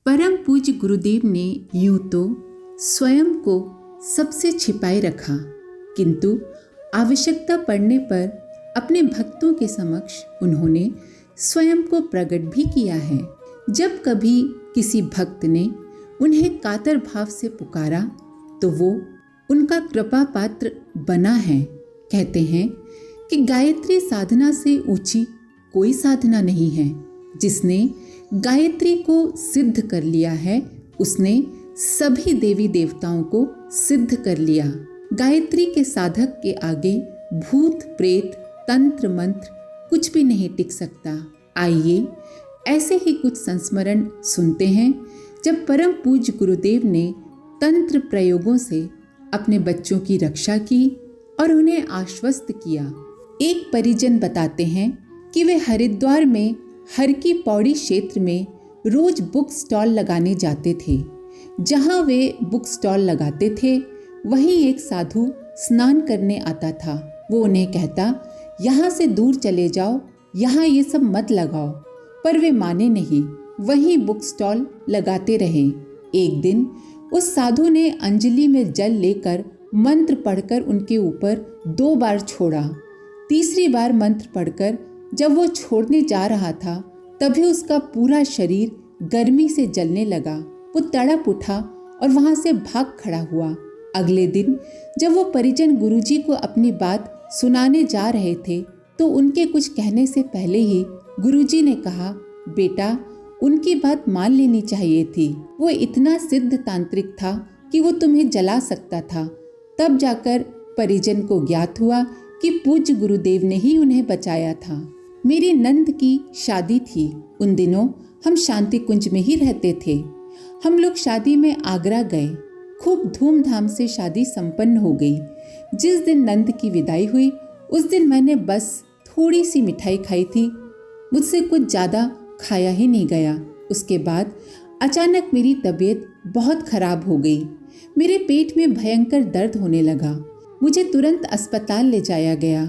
परम पूज्य गुरुदेव ने यूं तो स्वयं को सबसे छिपाए रखा, किंतु आवश्यकता पड़ने पर अपने भक्तों के समक्ष उन्होंने स्वयं को प्रकट भी किया है। जब कभी किसी भक्त ने उन्हें कातर भाव से पुकारा तो वो उनका कृपा पात्र बना है। कहते हैं कि गायत्री साधना से ऊंची कोई साधना नहीं है। जिसने गायत्री को सिद्ध कर लिया है उसने सभी देवी देवताओं को सिद्ध कर लिया। गायत्री के साधक के आगे भूत प्रेत तंत्र मंत्र कुछ भी नहीं टिक सकता। आइए ऐसे ही कुछ संस्मरण सुनते हैं जब परम पूज्य गुरुदेव ने तंत्र प्रयोगों से अपने बच्चों की रक्षा की और उन्हें आश्वस्त किया। एक परिजन बताते हैं कि वे हरिद्वार में हर की पौड़ी क्षेत्र में रोज बुक स्टॉल लगाने जाते थे। जहां वे बुक स्टॉल लगाते थे वहीं एक साधु स्नान करने आता था। वो उन्हें कहता, यहाँ से दूर चले जाओ, यहाँ ये सब मत लगाओ। पर वे माने नहीं, वहीं बुक स्टॉल लगाते रहे। एक दिन उस साधु ने अंजलि में जल लेकर मंत्र पढ़कर उनके ऊपर 2 बार छोड़ा। तीसरी बार मंत्र पढ़कर जब वो छोड़ने जा रहा था तभी उसका पूरा शरीर गर्मी से जलने लगा। वो तड़प उठा और वहां से भाग खड़ा हुआ। अगले दिन जब वो परिजन गुरुजी को अपनी बात सुनाने जा रहे थे तो उनके कुछ कहने से पहले ही गुरुजी ने कहा, बेटा उनकी बात मान लेनी चाहिए थी। वो इतना सिद्ध तांत्रिक था कि वो तुम्हें जला सकता था। तब जाकर परिजन को ज्ञात हुआ कि पूज्य गुरुदेव ने ही उन्हें बचाया था। मेरी नंद की शादी थी। उन दिनों हम शांति कुंज में ही रहते थे। हम लोग शादी में आगरा गए। खूब धूमधाम से शादी संपन्न हो गई। जिस दिन नंद की विदाई हुई उस दिन मैंने बस थोड़ी सी मिठाई खाई थी। मुझसे कुछ ज़्यादा खाया ही नहीं गया। उसके बाद अचानक मेरी तबीयत बहुत खराब हो गई। मेरे पेट में भयंकर दर्द होने लगा। मुझे तुरंत अस्पताल ले जाया गया।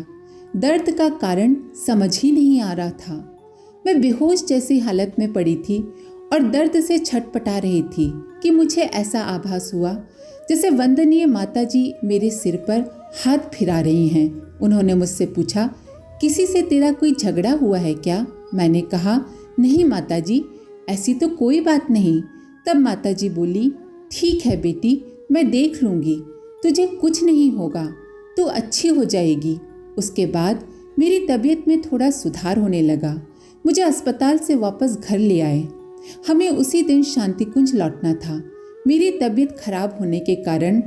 दर्द का कारण समझ ही नहीं आ रहा था। मैं बेहोश जैसी हालत में पड़ी थी और दर्द से छटपटा रही थी कि मुझे ऐसा आभास हुआ जैसे वंदनीय माताजी मेरे सिर पर हाथ फिरा रही हैं। उन्होंने मुझसे पूछा, किसी से तेरा कोई झगड़ा हुआ है क्या? मैंने कहा, नहीं माताजी, ऐसी तो कोई बात नहीं। तब माताजी बोली, ठीक है बेटी, मैं देख लूँगी, तुझे कुछ नहीं होगा, तू अच्छी हो जाएगी। उसके बाद मेरी तबीयत में थोड़ा सुधार होने लगा। मुझे अस्पताल से वापस घर ले आए। हमें उसी दिन शांति कुंज लौटना था। मेरी तबीयत खराब होने के कारण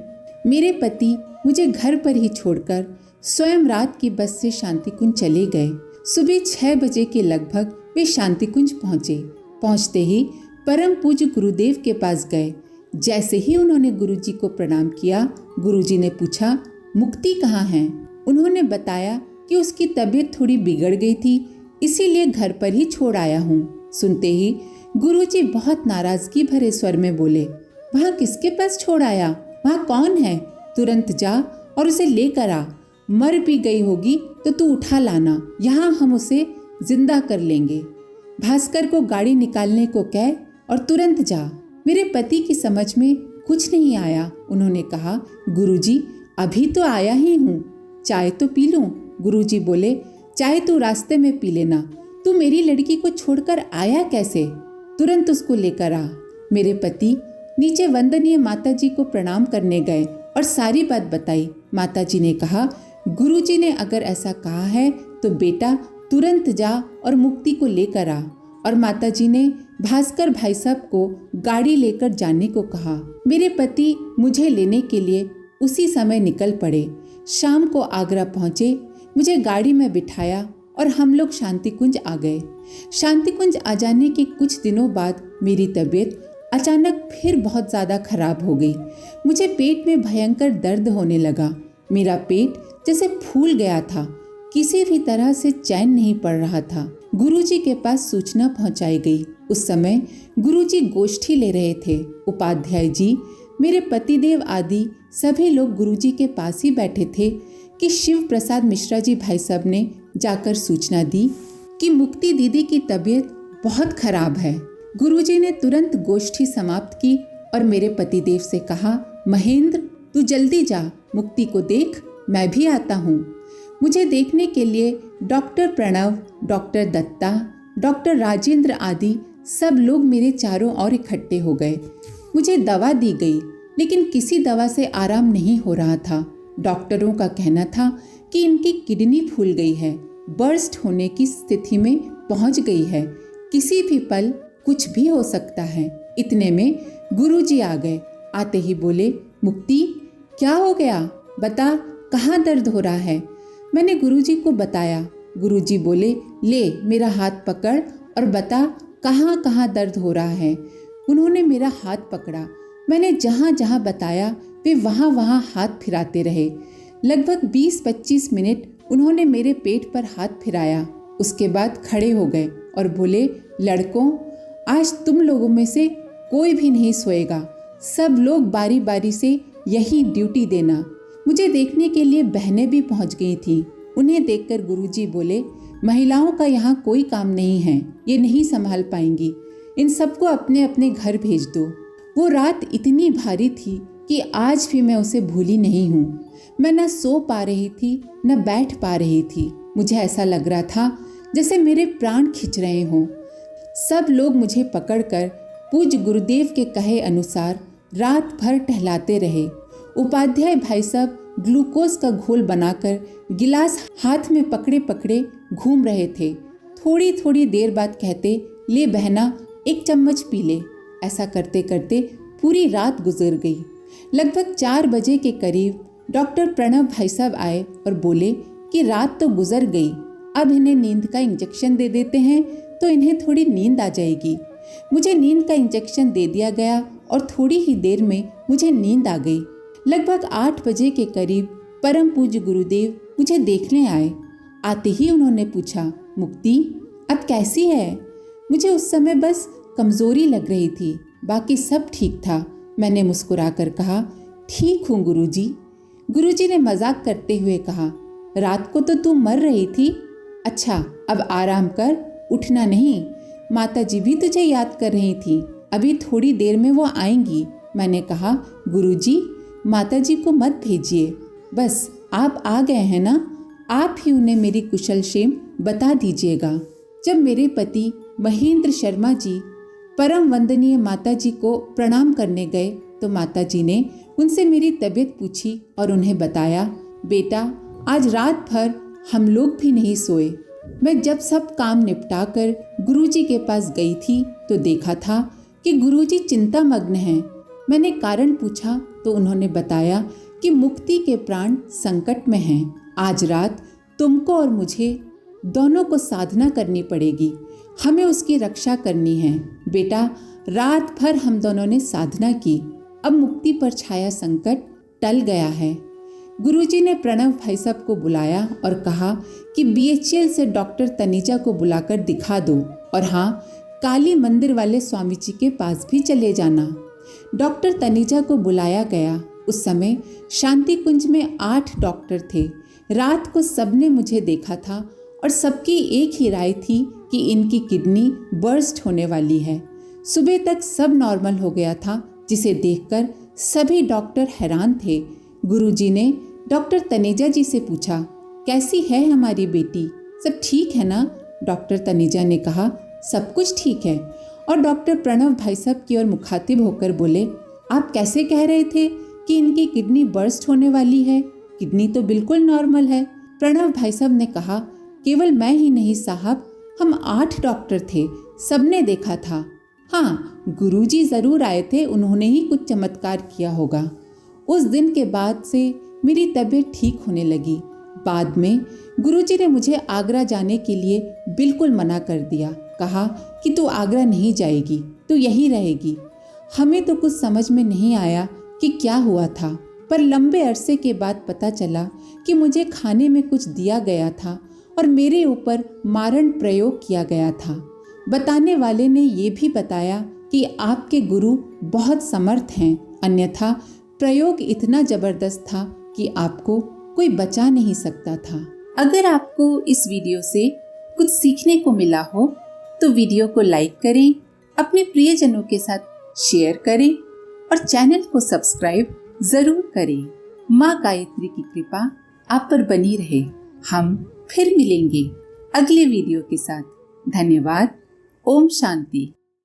मेरे पति मुझे घर पर ही छोड़कर स्वयं रात की बस से शांति कुंज चले गए। सुबह 6 बजे के लगभग वे शांति कुंज पहुँचे। पहुँचते ही परम पूज्य गुरुदेव के पास गए। जैसे ही उन्होंने गुरुजी को प्रणाम किया, गुरुजी ने पूछा, मुक्ति कहाँ है? उन्होंने बताया कि उसकी तबीयत थोड़ी बिगड़ गई थी, इसीलिए घर पर ही छोड़ आया हूँ। सुनते ही गुरुजी बहुत नाराजगी भरे स्वर में बोले, वहाँ किसके पास छोड़ आया? वहाँ कौन है? तुरंत जा और उसे लेकर आ। मर भी गई होगी तो तू उठा लाना, यहाँ हम उसे जिंदा कर लेंगे। भास्कर को गाड़ी निकालने को कह और तुरंत जा। मेरे पति की समझ में कुछ नहीं आया। उन्होंने कहा, गुरुजी अभी तो आया ही हूँ, चाय तो पी लूं। गुरुजी बोले, चाय तो रास्ते में पी लेना, तू मेरी लड़की को छोड़कर आया कैसे? तुरंत उसको लेकर आ। मेरे पति नीचे वंदनीय माताजी को प्रणाम करने गए और सारी बात बताई। माताजी ने कहा, गुरुजी ने अगर ऐसा कहा है तो बेटा तुरंत जा और मुक्ति को लेकर आ। और माताजी ने भास्कर भाई साहब को गाड़ी लेकर जाने को कहा। मेरे पति मुझे लेने के लिए उसी समय निकल पड़े। शाम को आगरा पहुंचे, मुझे गाड़ी में बिठाया और हम लोग शांति कुंज आ गए। शांति कुंज आ जाने के कुछ दिनों बाद मेरी तबीयत अचानक फिर बहुत ज़्यादा खराब हो गई। मुझे पेट में भयंकर दर्द होने लगा। मेरा पेट जैसे फूल गया था। किसी भी तरह से चैन नहीं पड़ रहा था। गुरुजी के पास सूचना पहुंचाई गई। उस समय गुरुजी गोष्ठी ले रहे थे। उपाध्याय जी, मेरे पतिदेव आदि सभी लोग गुरुजी के पास ही बैठे थे कि शिव प्रसाद मिश्रा जी भाई साहब ने जाकर सूचना दी कि मुक्ति दीदी की तबीयत बहुत खराब है। गुरुजी ने तुरंत गोष्ठी समाप्त की और मेरे पतिदेव से कहा, महेंद्र तू जल्दी जा, मुक्ति को देख, मैं भी आता हूँ। मुझे देखने के लिए doctor Pranav, doctor Datta, doctor Rajendra आदि सब लोग मेरे चारों ओर इकट्ठे हो गए। मुझे दवा दी गई, लेकिन किसी दवा से आराम नहीं हो रहा था। डॉक्टरों का कहना था कि इनकी किडनी फूल गई है, बर्स्ट होने की स्थिति में पहुंच गई है, किसी भी पल कुछ भी हो सकता है। इतने में गुरुजी आ गए। आते ही बोले, मुक्ति क्या हो गया, बता कहाँ दर्द हो रहा है। मैंने गुरुजी को बताया। गुरुजी बोले, ले मेरा हाथ पकड़ और बता कहाँ कहाँ दर्द हो रहा है। उन्होंने मेरा हाथ पकड़ा। मैंने जहाँ जहाँ बताया वे वहाँ वहाँ हाथ फिराते रहे। लगभग 20-25 मिनट उन्होंने मेरे पेट पर हाथ फिराया। उसके बाद खड़े हो गए और बोले, लड़कों आज तुम लोगों में से कोई भी नहीं सोएगा, सब लोग बारी बारी से यही ड्यूटी देना। मुझे देखने के लिए बहनें भी पहुंच गई थीं। उन्हें देखकर गुरुजी बोले, महिलाओं का यहाँ कोई काम नहीं है, ये नहीं संभाल पाएंगी, इन सबको अपने अपने घर भेज दो। वो रात इतनी भारी थी कि आज भी मैं उसे भूली नहीं हूँ। मैं न सो पा रही थी न बैठ पा रही थी। मुझे ऐसा लग रहा था जैसे मेरे प्राण खिंच रहे हों। सब लोग मुझे पकड़कर पूज्य गुरुदेव के कहे अनुसार रात भर टहलाते रहे। उपाध्याय भाई साहब ग्लूकोज का घोल बनाकर गिलास हाथ में पकड़े पकड़े घूम रहे थे। थोड़ी थोड़ी देर बाद कहते, ले बहना एक चम्मच पी ले। ऐसा करते करते पूरी रात गुजर गई। लगभग 4 बजे के करीब डॉक्टर प्रणव भाई साहब आए और बोले कि रात तो गुजर गई, अब इन्हें नींद का इंजेक्शन दे देते हैं तो इन्हें थोड़ी नींद आ जाएगी। मुझे नींद का इंजेक्शन दे दिया गया और थोड़ी ही देर में मुझे नींद आ गई। लगभग 8 बजे के करीब परम पूज्य गुरुदेव मुझे देखने आए। आते ही उन्होंने पूछा, मुक्ति अब कैसी है। मुझे उस समय बस कमजोरी लग रही थी, बाकी सब ठीक था। मैंने मुस्कुराकर कहा, ठीक हूँ गुरुजी। गुरुजी ने मजाक करते हुए कहा, रात को तो तू मर रही थी, अच्छा अब आराम कर, उठना नहीं, माताजी भी तुझे याद कर रही थी, अभी थोड़ी देर में वो आएंगी। मैंने कहा, गुरुजी माताजी को मत भेजिए, बस आप आ गए हैं ना, आप ही उन्हें मेरी कुशल क्षेम बता दीजिएगा। जब मेरे पति महेंद्र शर्मा जी परम वंदनीय माताजी को प्रणाम करने गए तो माताजी ने उनसे मेरी तबीयत पूछी और उन्हें बताया, बेटा आज रात भर हम लोग भी नहीं सोए। मैं जब सब काम निपटा कर गुरुजी के पास गई थी तो देखा था कि गुरुजी चिंतामग्न हैं। मैंने कारण पूछा तो उन्होंने बताया कि मुक्ति के प्राण संकट में हैं। आज रात तुमको और मुझे दोनों को साधना करनी पड़ेगी, हमें उसकी रक्षा करनी है। बेटा रात भर हम दोनों ने साधना की, अब मुक्ति पर छाया संकट टल गया है। गुरुजी ने प्रणव भाई साहब को बुलाया और कहा कि BHL से डॉक्टर तनीजा को बुलाकर दिखा दो, और हाँ काली मंदिर वाले स्वामी जी के पास भी चले जाना। डॉक्टर तनीजा को बुलाया गया। उस समय शांति कुंज में 8 डॉक्टर थे। रात को सबने मुझे देखा था और सबकी एक ही राय थी कि इनकी किडनी बर्स्ट होने वाली है। सुबह तक सब नॉर्मल हो गया था, जिसे देखकर सभी डॉक्टर हैरान थे। गुरुजी ने डॉक्टर तनेजा जी से पूछा, कैसी है हमारी बेटी, सब ठीक है ना। डॉक्टर तनेजा ने कहा, सब कुछ ठीक है। और डॉक्टर प्रणव भाई साहब की ओर मुखातिब होकर बोले, आप कैसे कह रहे थे कि इनकी किडनी बर्स्ट होने वाली है, किडनी तो बिल्कुल नॉर्मल है। प्रणव भाई साहब ने कहा, केवल मैं ही नहीं साहब, हम 8 डॉक्टर थे, सबने देखा था। हाँ गुरुजी ज़रूर आए थे, उन्होंने ही कुछ चमत्कार किया होगा। उस दिन के बाद से मेरी तबीयत ठीक होने लगी। बाद में गुरुजी ने मुझे आगरा जाने के लिए बिल्कुल मना कर दिया। कहा कि तू आगरा नहीं जाएगी, तू यहीं रहेगी। हमें तो कुछ समझ में नहीं आया कि क्या हुआ था, पर लंबे अरसे के बाद पता चला कि मुझे खाने में कुछ दिया गया था और मेरे ऊपर मारण प्रयोग किया गया था। बताने वाले ने ये भी बताया कि आपके गुरु बहुत समर्थ हैं, अन्यथा प्रयोग इतना जबरदस्त था कि आपको कोई बचा नहीं सकता था। अगर आपको इस वीडियो से कुछ सीखने को मिला हो तो वीडियो को लाइक करें, अपने प्रियजनों के साथ शेयर करें और चैनल को सब्सक्राइब जरूर करें। माँ गायत्री की कृपा आप पर बनी रहे। हम फिर मिलेंगे अगले वीडियो के साथ। धन्यवाद। ओम शांति।